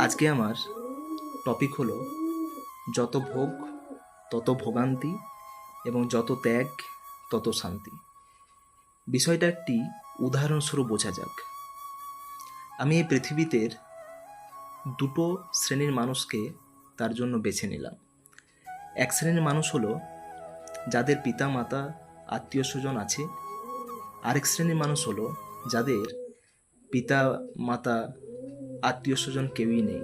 আজকে আমার টপিক হলো যত ভোগ তত ভোগান্তি এবং যত ত্যাগ তত শান্তি। বিষয়টা একটি উদাহরণস্বরূপ বোঝা যাক। আমি এই পৃথিবীতে দুটো শ্রেণীর মানুষকে তার জন্য বেছে নিলাম। এক শ্রেণীর মানুষ হলো যাদের পিতা মাতা আত্মীয় স্বজন আছে। আরেক শ্রেণীর মানুষ হলো যাদের পিতা মাতা আত্মীয় স্বজন কেউই নেই।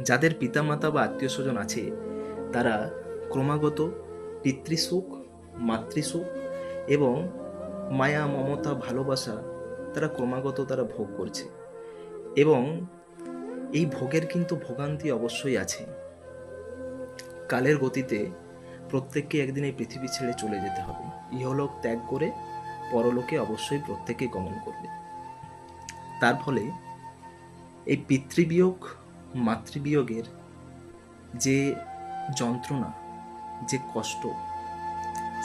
যাদের পিতা মাতা বা আত্মীয় স্বজন আছে তারা ক্রমাগত পিতৃসুখ, মাতৃসুখ এবং মায়া মমতা ভালোবাসা তারা ভোগ করছে, এবং এই ভোগের কিন্তু ভোগান্তি অবশ্যই আছে। কালের গতিতে প্রত্যেককে একদিন এই পৃথিবী ছেড়ে চলে যেতে হবে। ইহলোক ত্যাগ করে পরলোকে অবশ্যই প্রত্যেকে গমন করবে। তার ফলে এই পিতৃবিয়োগ মাতৃবিয়োগের যে যন্ত্রণা, যে কষ্ট,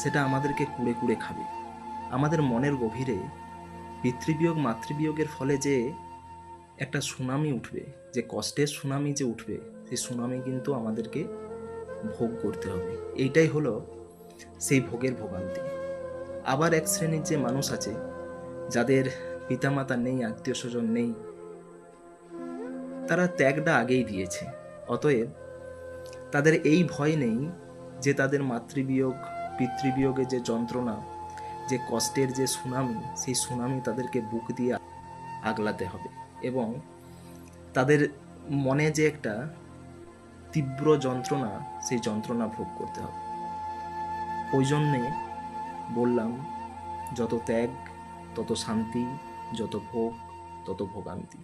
সেটা আমাদেরকে কুড়ে কুড়ে খাবে। আমাদের মনের গভীরে পিতৃবিয়োগ মাতৃবিয়োগের ফলে যে একটা সুনামি উঠবে, যে কষ্টের সুনামি যে উঠবে, সেই সুনামি কিন্তু আমাদেরকে ভোগ করতে হবে। এইটাই হলো সেই ভোগের ভোগান্তি। আবার এক শ্রেণীর যে মানুষ আছে যাদের পিতামাতা নেই, আত্মীয় স্বজন নেই, তারা ত্যাগটা আগেই দিয়েছে। অতএব তাদের এই ভয় নেই যে তাদের মাতৃবিয়োগ পিতৃবিয়োগে যে যন্ত্রণা, যে কষ্টের যে সুনামি, সেই সুনামি তাদেরকে বুক দিয়ে আগলাতে হবে, এবং তাদের মনে যে একটা তীব্র যন্ত্রণা, সেই যন্ত্রণা ভোগ করতে হবে। ওই জন্যে বললাম, যত ত্যাগ তত শান্তি, যত ভোগ তত ভোগান্তি।